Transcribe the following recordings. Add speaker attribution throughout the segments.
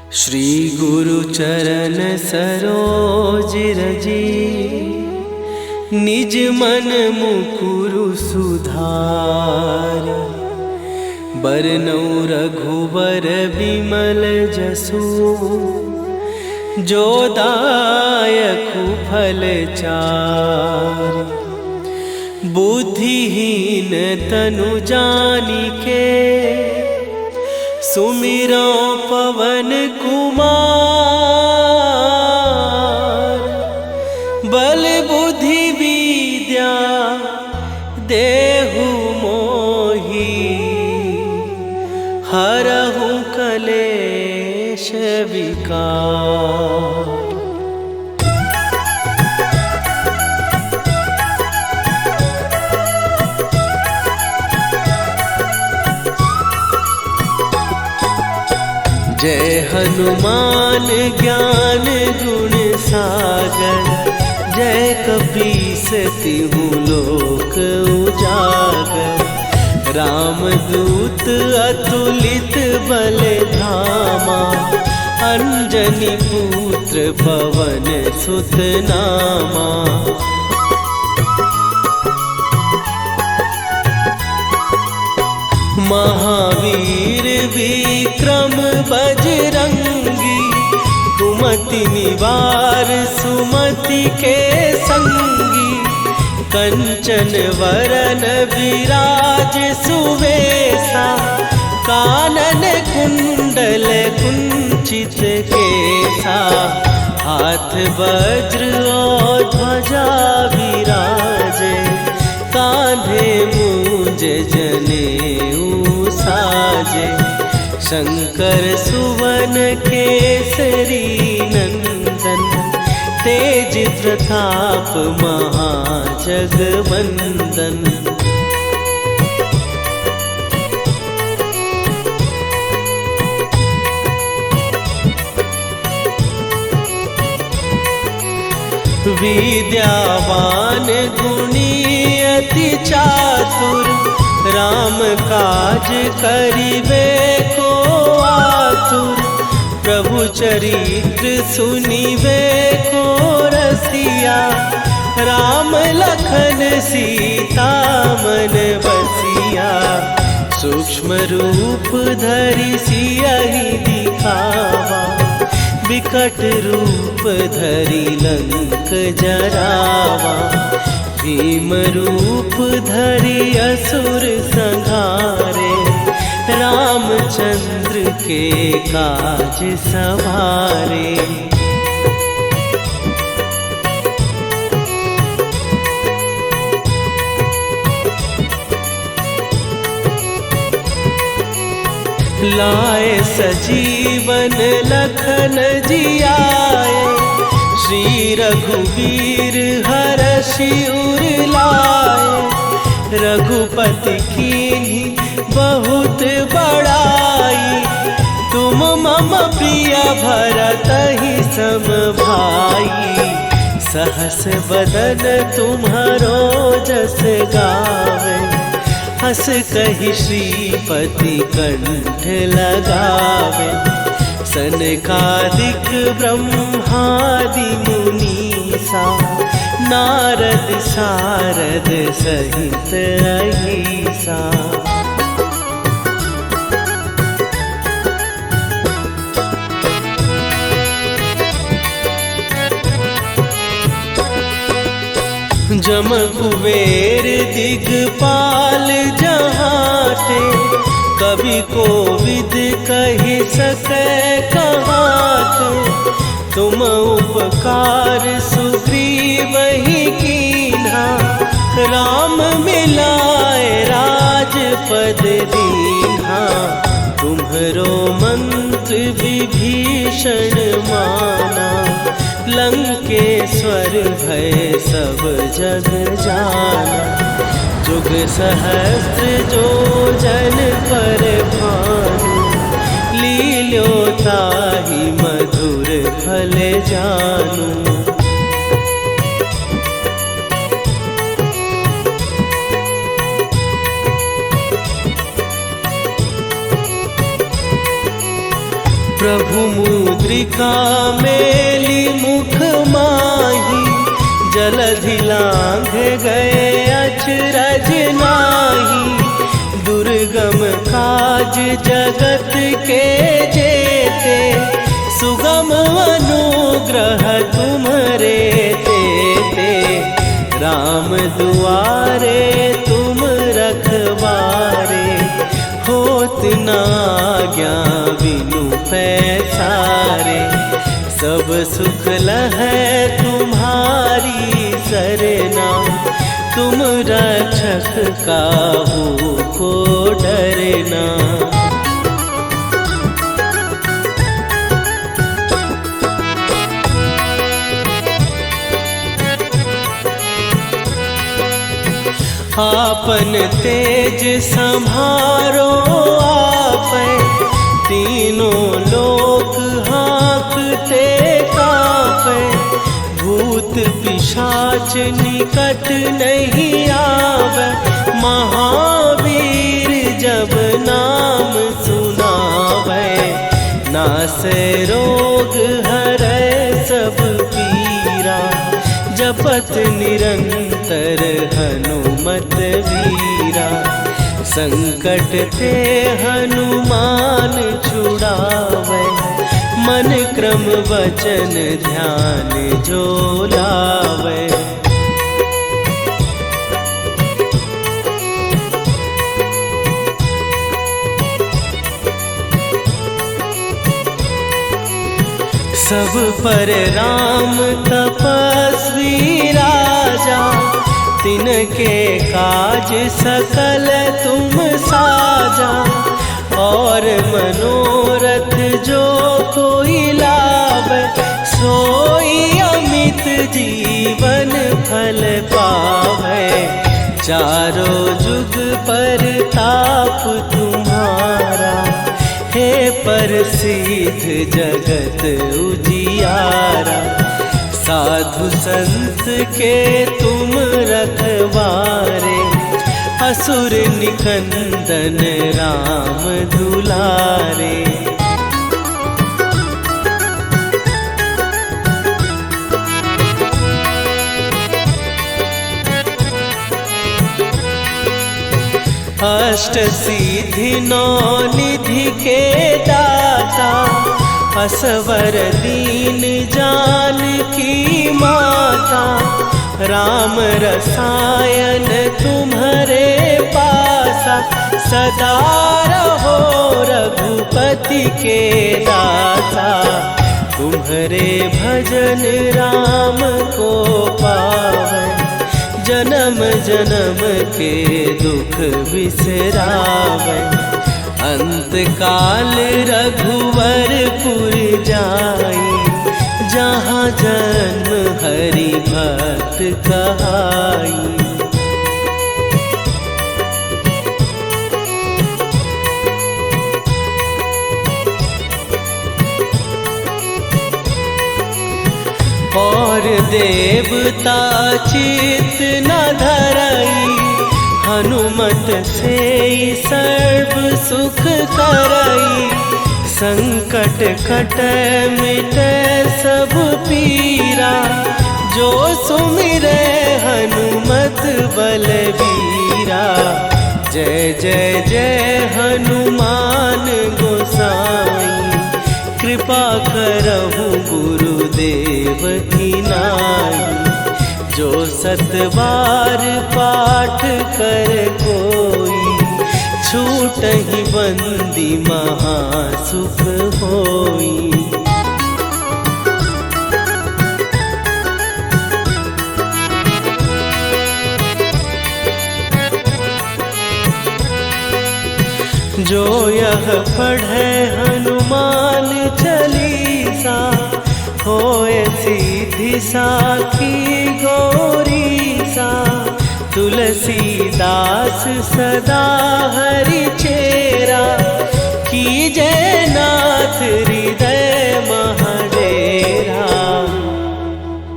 Speaker 1: श्री गुरु चरण सरोज रजी, निज मन मुकुरु सुधार। बरनौ रघुबर बिमल जसु, जो दायकु फल चार। बुद्धिहीन तनु जानिके, सुमिरो पवन कुमार। बल बुद्धि विद्या देहु मोहि, हरहु कलेश विकार। जय हनुमान ज्ञान गुण सागर, जय कपीस तिहु लोक उजागर। रामदूत अतुलित बल धामा, अंजनी पुत्र पवन सुत नामा। महावीर विक्रम बजरंगी, कुमति निवार सुमति के संगी। कंचन वरन विराज सुवेशा, कानन कुंडल कुंचित केसा। हाथ वज्र और ध्वजा विराजे, कांधे मूंज जनेऊ साजे। शंकर सुवन केसरी नंदन, तेज प्रताप महाजगवंदन। विद्यावान गुणी अति चातुर, राम काज करिबे को आतुर। प्रभु चरित्र सुनिबे को रसिया, राम लखन सीता मन बसिया। सूक्ष्म रूप धरि सियहि दिखावा, विकट रूप धरि लंक जरावा। भीम रूप धरि असुर संहारे, रामचंद्र के काज सवारे। लाए सजीवन लखन जियाए, श्री रघुवीर हरषि उर लाए। रघुपति कीन्ही बहुत बड़ाई, तुम मम प्रिय भरतहि सम भाई। सहस बदन तुम्हारो जस गावे, हस कहि श्रीपति कंठ लगावे। सनकादिक ब्रह्मादि मुनीसा, नारद सारद सहित अहिसा। जम कुबेर दिगपाल जहाते, कवि कोविद कहि सकै कहाते। तुम उपकार सुग्रीवहि कीन्हा, राम मिलाए राजपद दीन्हा। तुम्हरो मंत्र विभीषण माना, लंकेश्वर भय सब जग जाना। जुग सहस्त्र जो जन पर भानु, लील्यो ताहि मधुर फल जानू। प्रभु मुद्रिका मेली मुख माही, जलधि लांघ गए अचरज नाही। दुर्गम काज जगत के जेते, सुगम अनुग्रह तुम्हरे तेते। राम दुआरे तुम रखवारे, होत न आज्ञा बिनु पैसारे। सब सुख लहै तुम्हारी सरना, तुम रक्षक काहू को डरना। आपन तेज संभारो आपै, तीनों लोक हाँकते कांपै। भूत पिशाच निकट नहीं आवे, महावीर जब नाम सुनावे। नासै रोग हरै सब पीरा, जपत निरंतर हनुमत वीरा। संकट ते हनुमान छुड़ावे, मन क्रम वचन ध्यान जो लावे। सब पर राम तपस्वी राजा, तिनके काज सकल तुम साजा। और मनोरथ जो कोई लावे, सोई अमित जीवन फल पावे। चारों जुग पर ताप तुम्हारा, हे प्रसिद्ध जगत उजियारा। साधु संत के तुम रखवारे, असुर निकंदन राम दुलारे। अष्ट सिद्धि नौ निधि के दाता, असवर दीन जानकी माता। राम रसायन तुम्हारे पासा, सदा रहो रघुपति के दासा। तुम्हारे भजन राम को पावै, जन्म जन्म के दुख बिसरावै। अंत काल रघुवरपुर जाई, जहाँ जन्म हरि भक्त कहाई। और देवता चित न धरई, हनुमत से सर्व सुख करई। संकट कटै मिटै सब पीरा, जो सुमिरै हनुमत बलबीरा। जय जय जय हनुमान गोसाई, कृपा करहु गुरुदेव की नाई। जो सतबार पाठ कर कोई, छूटहि बंदी महासुख होई। जो यह पढ़े हनुमान चालीसा, होए सीधी साखी गौरीसा। तुलसीदास सदा हरि चेरा, कीजय नाथ हृदय महडेरा।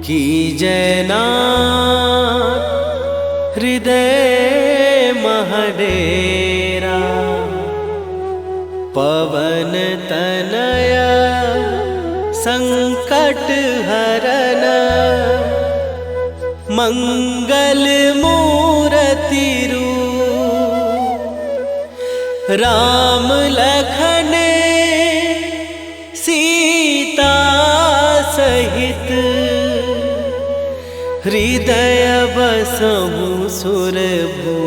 Speaker 1: कीजय नाथ हृदय महडेरा। पवन तनय संकट हरन मंगल मूर्ति रूप राम लखन सीता सहित हृदय बसहु सुरभू।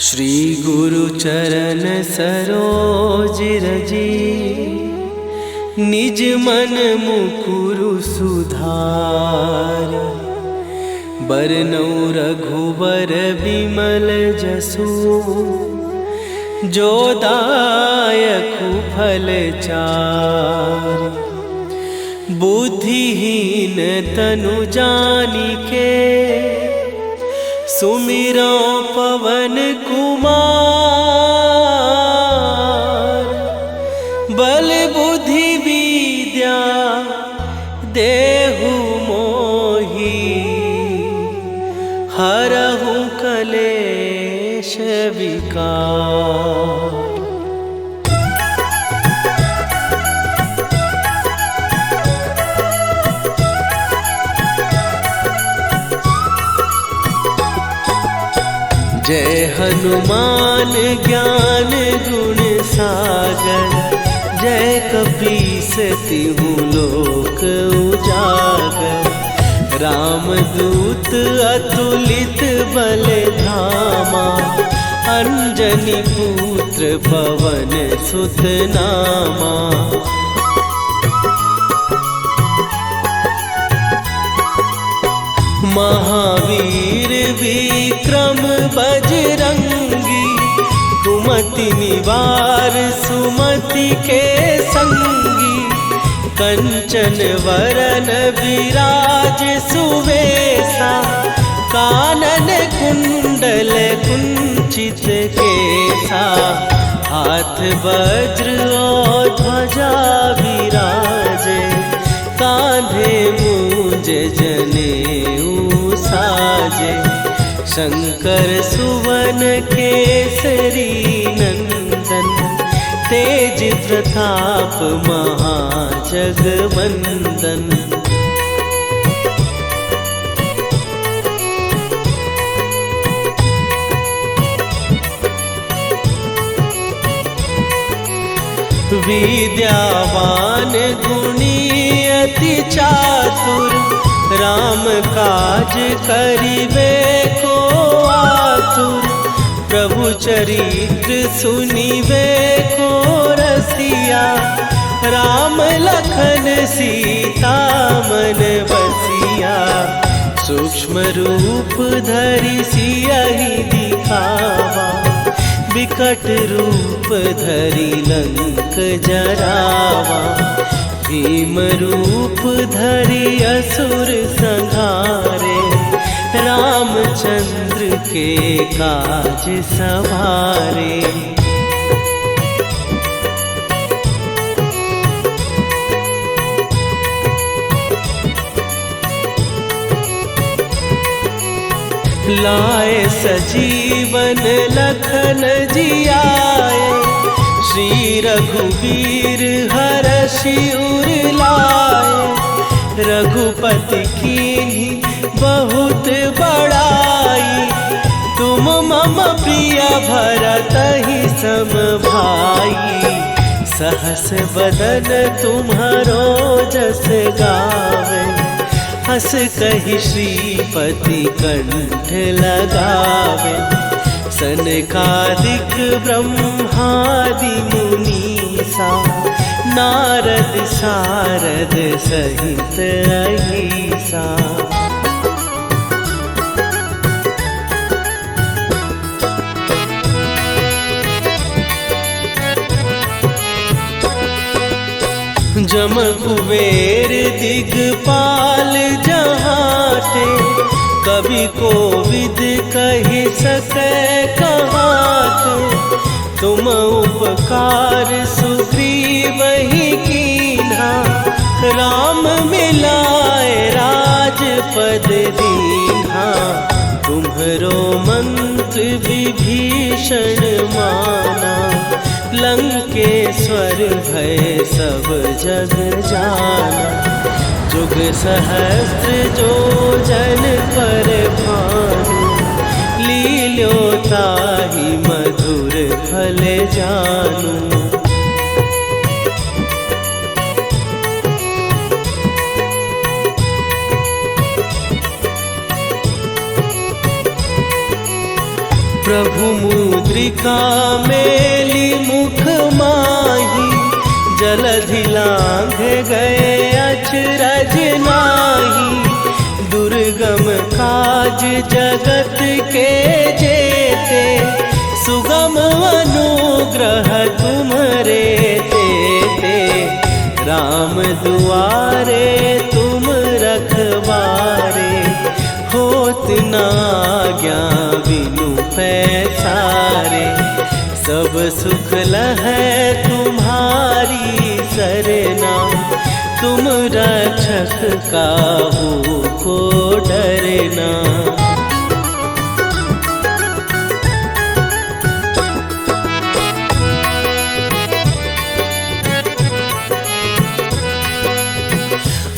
Speaker 1: श्री गुरु चरण सरोज रजी निज मन मुकुरु सुधार। बरनउँ रघुबर बिमल जसु जो दायकु फल चार। बुद्धिहीन तनु जानिके सुमिरो पवन कुमार। बल बुद्धि विद्या देहु मोहि हरहु कलेश विकार। जय हनुमान ज्ञान गुण सागर। जय कपीस तिहु लोक उजागर। रामदूत अतुलित बल धामा। अंजनी पुत्र पवन सुत नामा। महावीर विक्रम बजरंगी। कुमति निवार सुमति के संगी। कंचन वरन विराज सुवेशा। कानन कुंडल कुंचित केसा। हाथ वज्र और ध्वजा विराजे। कांधे मूंज जनेऊ साजे। शंकर सुवन केसरी नंदन। तेज प्रताप महाजगवंदन। विद्यावान गुणी अति चातुर। राम काज करिबे को आतुर। प्रभु चरित्र सुनिबे को रसिया। राम लखन सीता मन बसिया। सूक्ष्म रूप धरि सियहि दिखावा। विकट रूप धरि लंक जरावा। भीम रूप धरि असुर संहारे। रामचंद्र के काज सवारे। लाए सजीवन लखन जियाए। श्री रघुवीर हरषि उर लाए। रघुपति कीन्ही बहुत बड़ाई। तुम मम प्रिय भरतहि सम भाई। सहस बदन तुम्हारो जस गावे। हस कहि श्रीपति कंठ लगावे। सनकादिक ब्रह्मादि मुनीसा। नारद सारद सहित अहिसा। जम कुबेर दिगपाल जहाते। कवि कोविद कहि सकै कहाते। तुम उपकार सुग्रीव ही कीन्हा, राम मिलाए राजपद दीन्हा। तुम्हरो मंत्र विभीषण माना, लंकेश्वर भय सब जग जाना। जुग सहस्त्र जो जन पर भानु, लील्यो ताहि मधुर फल जानू। प्रभु मुद्रिका मेली मुख माही, जलधि लांघ गए अचरज नाहि। दुर्गम काज जगत के जेते, सुगम अनुग्रह तुम्हरे तेते। राम दुआरे तुम रखवारे, होत न आज्ञा बिनु पैसारे। सब सुख लहै तुम्हारी सरना, तुम रक्षक काहू को डरना।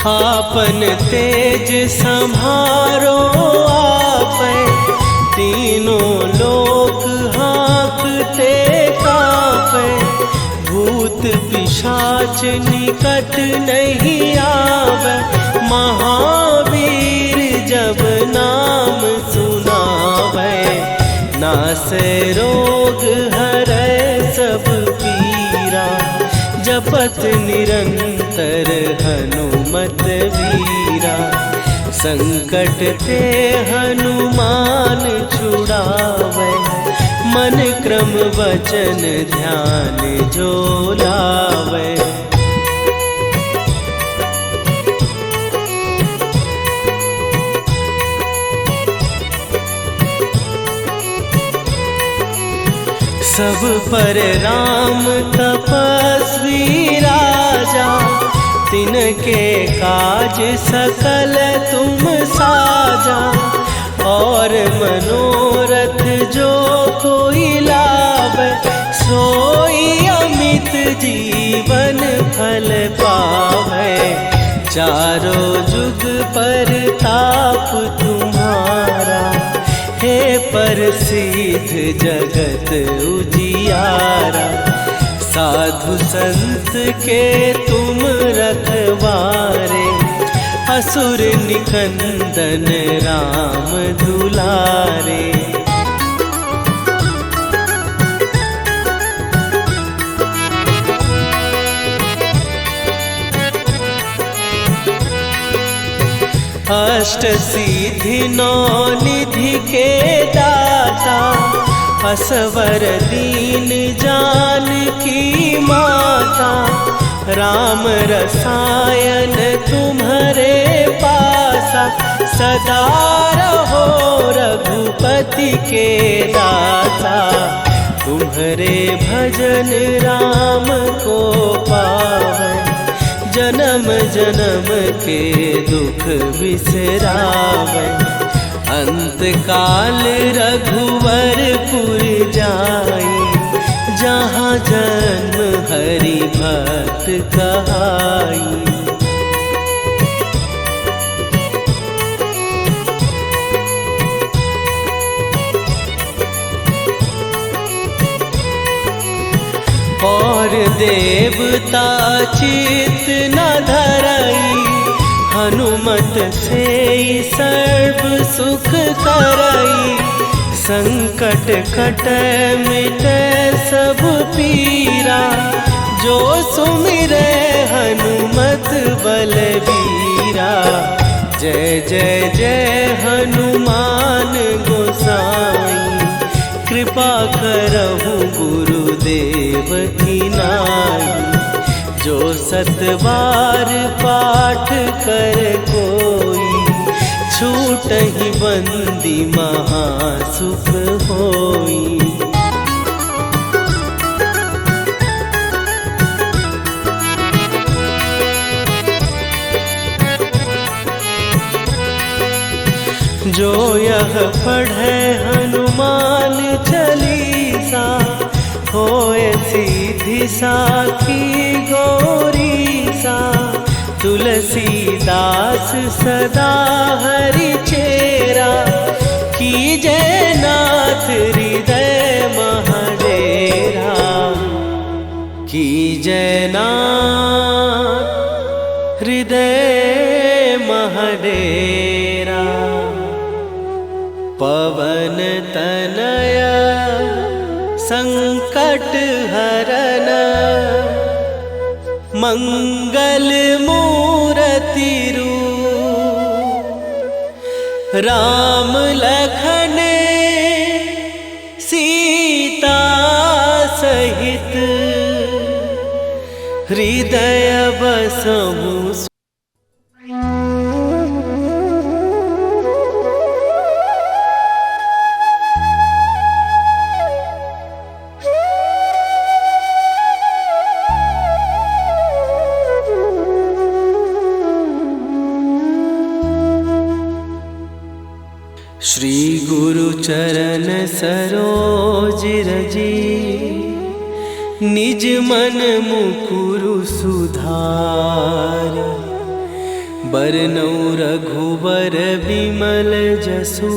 Speaker 1: आपन तेज संभारो आपै, तीनों लोक हाँकते कापै। भूत पिशाच निकट नहीं आवे, महावीर जब नाम सुनावे। नासै रोग हरै सब पीरा, जपत निरंतर हनुमत वीरा। संकट ते हनुमान छुड़ावे, मन क्रम वचन ध्यान जो लावे। सब पर राम तपस्वी राजा, तिनके काज सकल तुम साजा। और मनोरथ जो कोई लावे, सोई अमित जीवन फल पावे। चारों जुग पर ताप तुम्हारा, हे प्रसिद्ध जगत उजियारा। साधु संत के तुम रखवारे, असुर निकंदन राम दुलारे। अष्ट सिद्धि नौ निधि के दाता, असवर दीन जानकी माता। राम रसायन तुम्हारे पासा, सदा रहो रघुपति के दासा। तुम्हारे भजन राम को पावे, जन्म जन्म के दुख बिसरावे। अंत काल रघुवरपुर जाई, जहाँ जन्म हरि भक्त कहाई। और देवता चित न धरई, हनुमत से सर्व सुख करई। संकट कटै मिटै सब पीरा, जो सुमिरै हनुमत बलबीरा। जय जय जय हनुमान गोसाई, कृपा करहु गुरुदेव की नाई। जो सतबार पाठ कर कोई, छूटहि बंदी महासुख होई। जो यह पढ़े हनुमान चालीसा, होए सीधी साखी गौरी सा। तुलसीदास सदा हरि चेरा, कीजय नाथ हृदय महडेरा। कीजय नाथ हृदय महडेरा। पवन तनय संकट हरन, मंगल मूरति रूप। राम लखन सीता सहित, हृदय बसहु। श्री गुरु चरण सरोज रजी, निज मन मुकुरु सुधार। बरनौ रघुबर विमल जसु,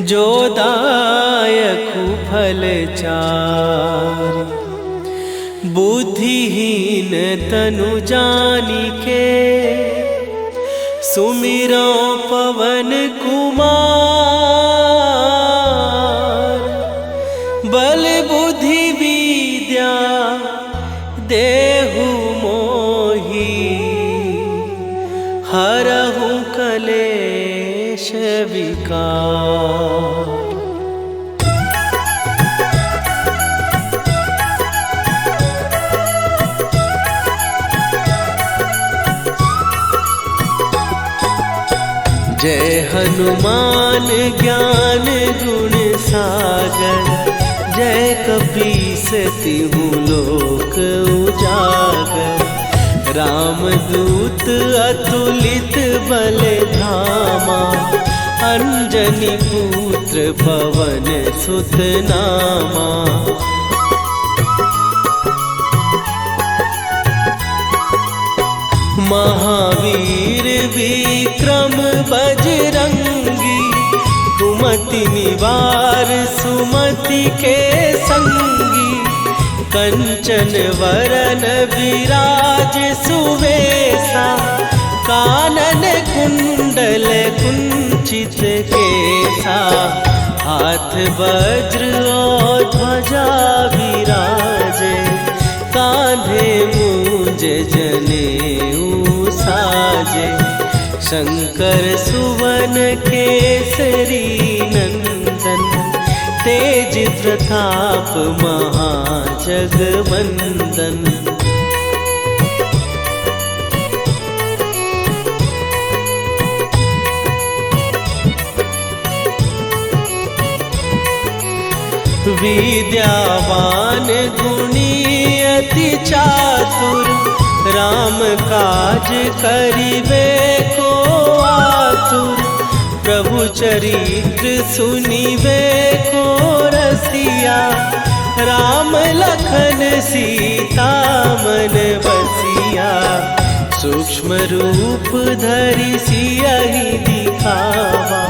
Speaker 1: जो दायकु फल चार। बुद्धिहीन तनु जानिके, सुमिरो पवन कुमार। बल बुद्धि विद्या देहु मोहि, हरहु कलेश विकार। जय हनुमान ज्ञान गुण सागर, जय कपीस तिहु लोक उजागर। रामदूत अतुलित बल धामा, अंजनी पुत्र पवन सुत नामा। महावीर विक्रम बजरंगी, कुमति निवार सुमति के संगी। कंचन वरन विराज सुवेशा, कानन कुंडल कुंचित केसा। हाथ वज्र और ध्वजा विराजे, कांधे मूंज जनेऊ साजे। शंकर सुवन केसरी नंदन, तेज प्रताप महाजगवंदन। विद्यावान गुणी अति चातुर, राम काज करिबे को आतुर। प्रभु चरित्र सुनिबे को रसिया, राम लखन सीता मन बसिया। सूक्ष्म रूप धरि सियहि दिखावा,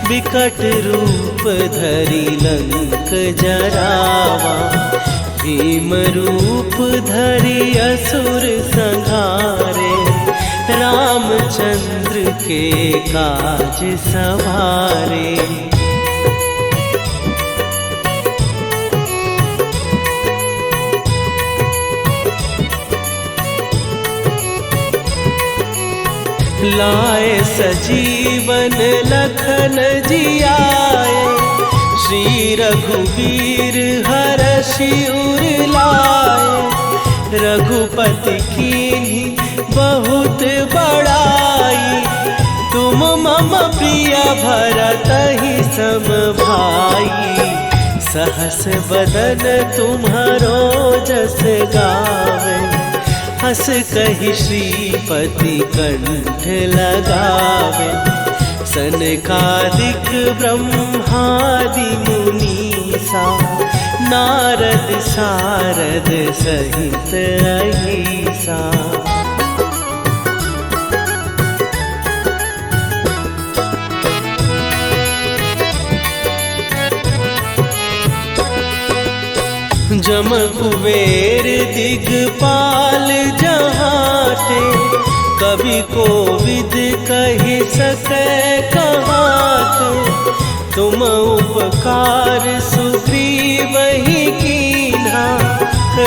Speaker 1: विकट रूप धरि लंक जरावा। भीम रूप धरि असुर संहारे, रामचंद्र के काज सवारे। लाए सजीवन लखन जियाए, श्री रघुवीर हरषि उर लाए। रघुपति कीन्ही बहुत बड़ाई, तुम मम प्रिय भरतहि सम भाई। सहस बदन तुम्हारो जस गावे, हस कहि श्रीपति कंठ लगावे। सनकादिक ब्रह्मादि मुनीसा नारद सारद सहित अहिसा। जम कुबेर दिगपाल जहाँ थे, कवि को विद कहि सकै कहाते। तुम उपकार सुग्रीव ही कीन्हा,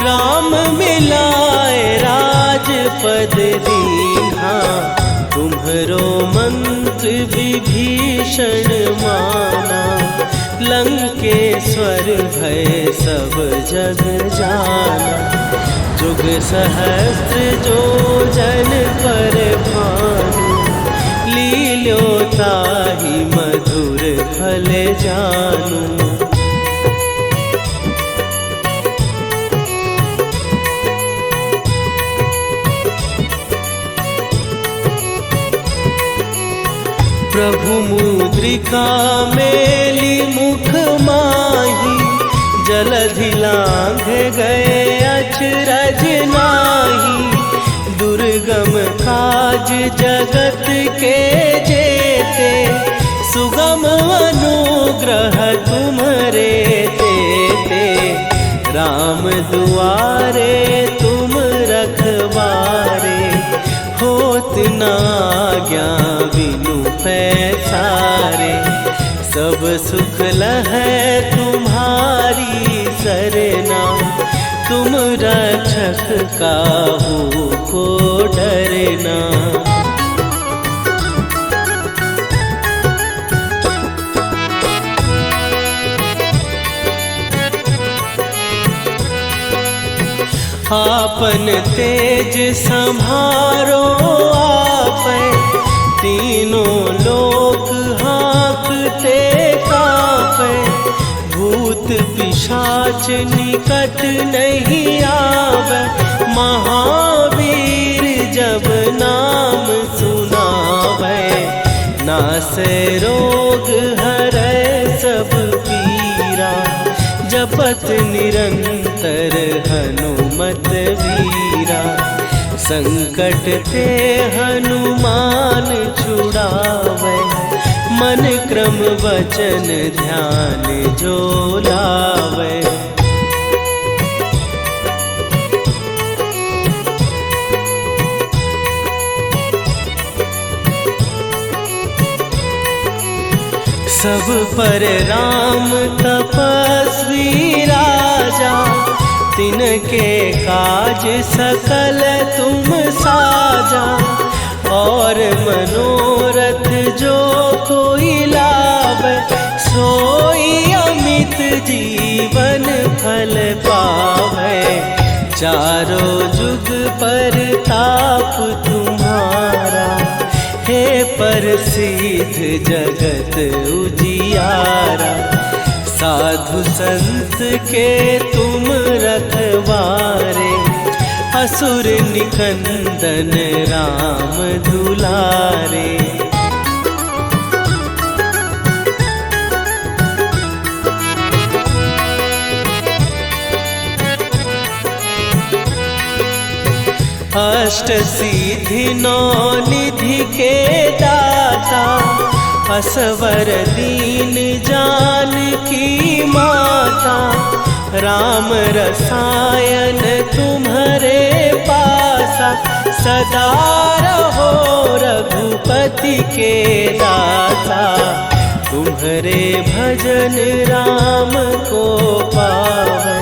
Speaker 1: राम मिलाए राजपद दीन्हा। तुम्हरो मंत्र विभीषण माना, लंकेश्वर भय सब जग जाना। जुग सहस्त्र जो जन पर भानु, लील्यो ताहि मधुर फल जानू। प्रभु मुद्रिका मेली मुख माही, जलधि लांघ गए अचरज नाही। दुर्गम काज जगत के जेते, सुगम अनुग्रह तुम्हरे तेते। राम दुआरे तुम रखवारे, होत न आज्ञा बिनु पैसारे। सब सुख लहै तुम्हारी सरना, तुम रक्षक काहू को डरना। आपन तेज संभारो आपै, तीनों लोक हाँकते कापै। भूत पिशाच निकट नहीं आवे, महावीर जब नाम सुनावे। नासै रोग हरै सब पीरा, जपत निरंतर हनुमत वीरा। संकट ते हनुमान छुड़ावे, मन क्रम वचन ध्यान जो लावे। सब पर राम तपस्वी राजा, तिनके काज सकल तुम साजा। और मनोरथ जो कोई लावे, सोई अमित जीवन फल पावे। चारों जुग पर ताप तुम्हारा, हे प्रसिद्ध जगत उजियारा। साधु संत के तुम रखवारे, असुर निकंदन राम दुलारे। अष्ट सिद्धि नौ निधि के दाता, असवर दीन जानकी माता। राम रसायन तुम्हारे पासा, सदा रहो रघुपति के दासा। तुम्हारे भजन राम को पावे,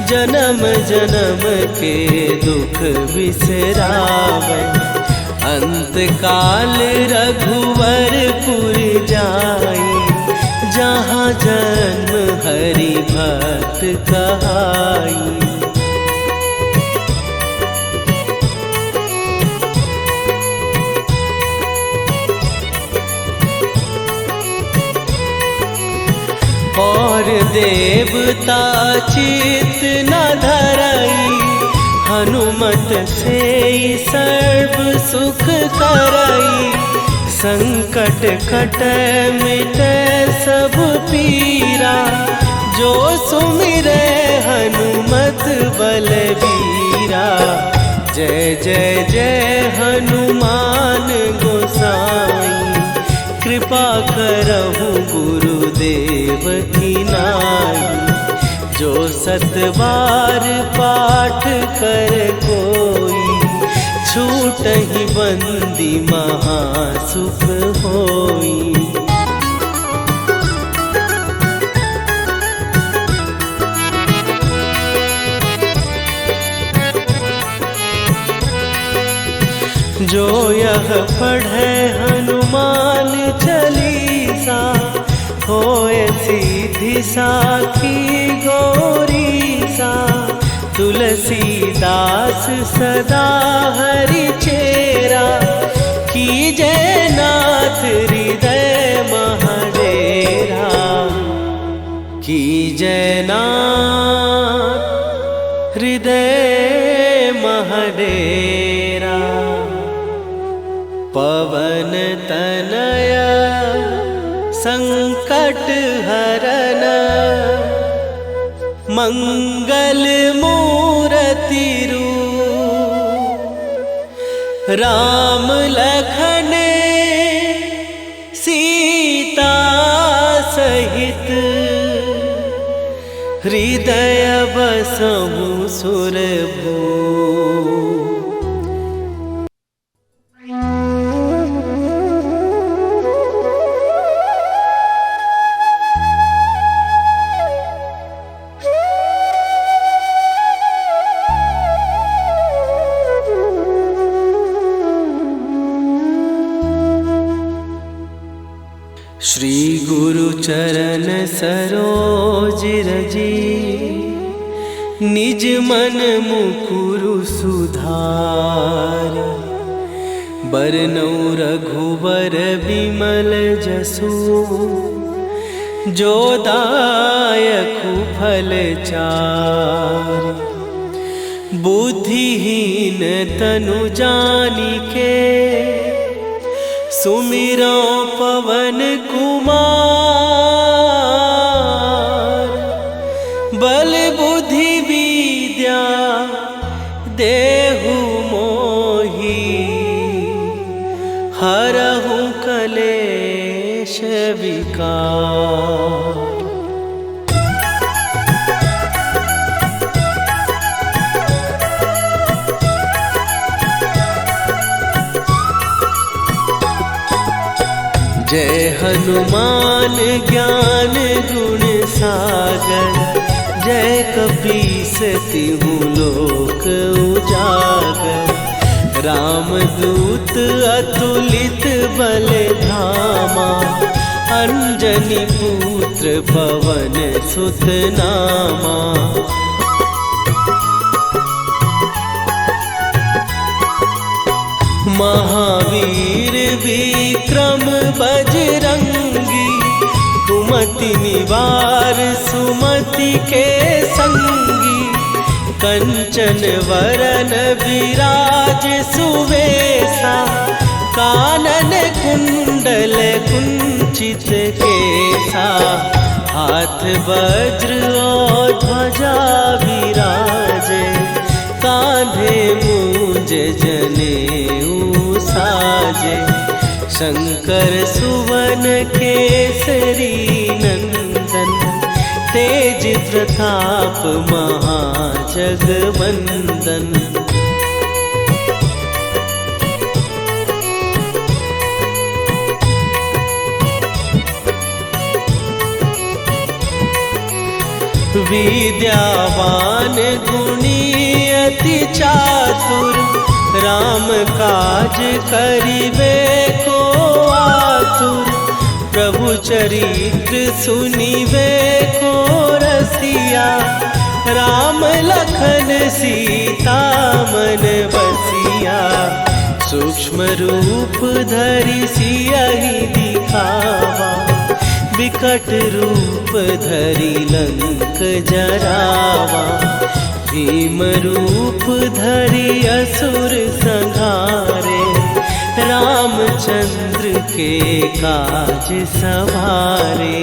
Speaker 1: जन्म जन्म के दुख बिसरावे। अंत काल रघुवरपुर जाई, जहाँ जन्म हरि भक्त कहाई। और देवता चित न धरई, हनुमत से सर्व सुख करई। संकट कटे मिटे सब पीरा, जो सुमिरे हनुमत बलबीरा। जय जय जय हनुमान गोसाई, कृपा करहु गुरुदेव की नाई। जो 7 बार पाठ कर कोई, छूटहि बंदी महासुख होई। जो यह पढ़े हनुमान चालीसा, होए सीधी साखी गौरीसा। तुलसीदास सदा हरि चेरा, कीजय नाथ हृदय महडेरा। कीजय नाथ हृदय महडेरा। पवन तनया संकट हरन, मंगल मूरति रूप। राम लखन सीता सहित, हृदय बसहु सुरभूप। श्री गुरु चरण सरोज रजी, निज मन मुकुरु सुधार। बरनउँ रघुबर बिमल जसु, जो दायकु फल चारि। बुद्धिहीन तनु जानिके, सुमिरो पवन कुमार। बल बुद्धि विद्या देहु मोहि, हरहु कलेश विकार। जय हनुमान ज्ञान गुण सागर, जय कपीस तिहु लोक उजागर। रामदूत अतुलित बल धामा, अंजनी पुत्र पवन सुत नामा। महावीर विक्रम बजरंगी, कुमति निवार सुमति के संगी। कंचन वरन विराज सुवेशा, कानन कुंडल कुंचित केसा। हाथ वज्र और ध्वजा विराजे, कांधे मूंज जनेऊ साजे। शंकर सुवन केसरी नंदन, तेज प्रताप महाजगवंदन। विद्यावान गुणी अति चातुर, राम काज करिबे को आतुर। प्रभु चरित्र सुनिबे को रसिया, राम लखन सीता मन बसिया। सूक्ष्म रूप धरि सियहि दिखावा, विकट रूप धरि लंक जरावा। भीम रूप धरि असुर संहारे, रामचंद्र के काज सवारे।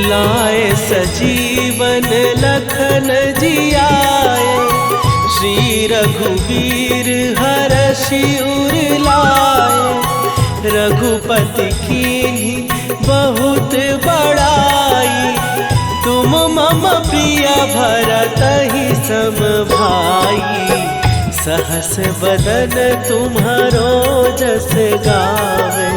Speaker 1: लाए सजीवन लखन जियाए, श्री रघुवीर हरषि उर लाए। रघुपति कीन्ही बहुत बड़ाई, तुम मम प्रिय भरतहि सम भाई। सहस बदन तुम्हारो जस गावे,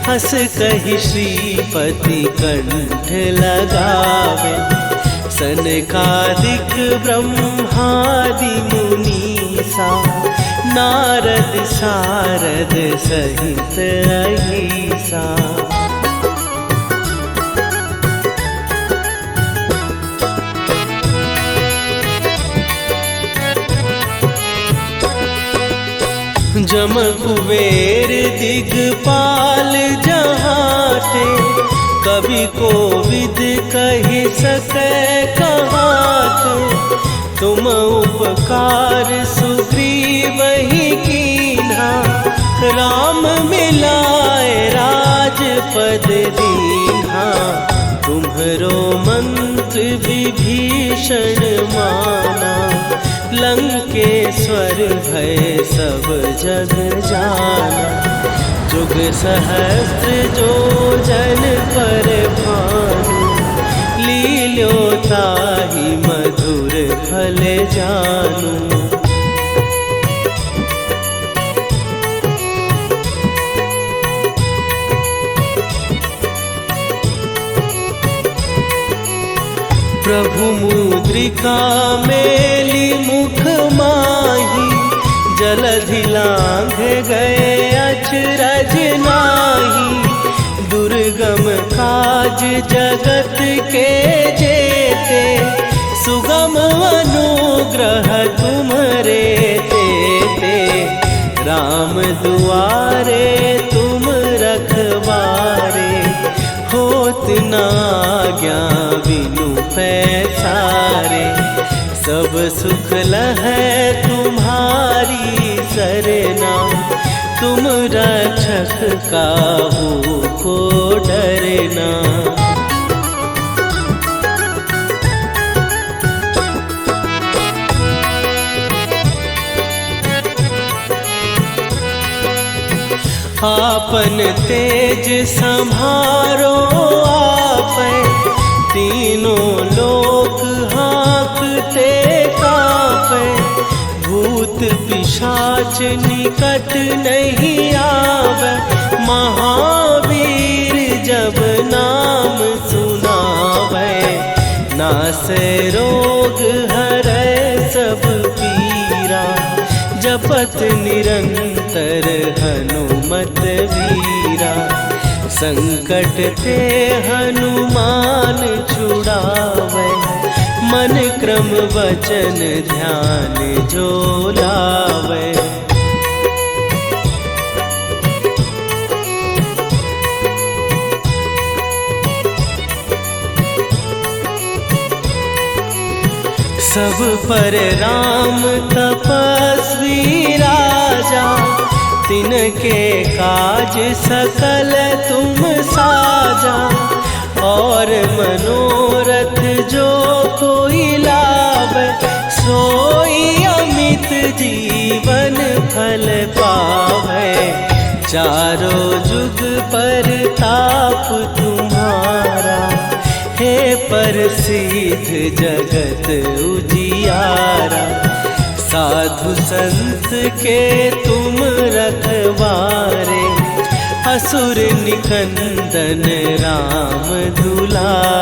Speaker 1: हस कहि श्रीपति कंठ लगावे। सनकादिक ब्रह्मादि मुनीसा, नारद सारद सहित अहिसा। जम कुबेर दिगपाल जहाते, कवि कोविद कहि सकै कहाते। तुम उपकार सुग्रीवहि कीन्हा, राम मिलाए राजपद दीन्हा। तुम्हरो मंत्र विभीषण माना, लंकेश्वर भय सब जग जाना। जुग सहस्त्र जो जन पर भानु, लील्यो ताहि मधुर फल जानू। प्रभु मुद्रिका मेली मुख माही, जलधि लांघ गए अचरज नाही। दुर्गम काज जगत के जेते, सुगम अनुग्रह तुम्हरे तेते। राम दुआरे तुम रखवारे, होत न आज्ञा बिनु पैसारे। सब सुख लहै तुम्हारी सरना, तुम रक्षक काहू को डरना। आपन तेज सम्हारो आपै, तीनों लोक हाँकते कांपै। भूत पिशाच निकट नहीं आवे, महावीर जब नाम सुनावे। नासै रोग हरै सब पीरा, जपत निरंतर हनुमत वीरा। संकट ते हनुमान छुड़ावे, मन क्रम वचन ध्यान जो लावे। सब पर राम तपस्वी राजा, तिनके काज सकल तुम साजा। और मनोरथ जो कोई लावे, सोई अमित जीवन फल पावे। चारों जुग पर ताप तुम्हारा, हे प्रसिद्ध जगत उजियारा। साधु संत के तुम रखवारे, असुर निकंदन राम दुलारे।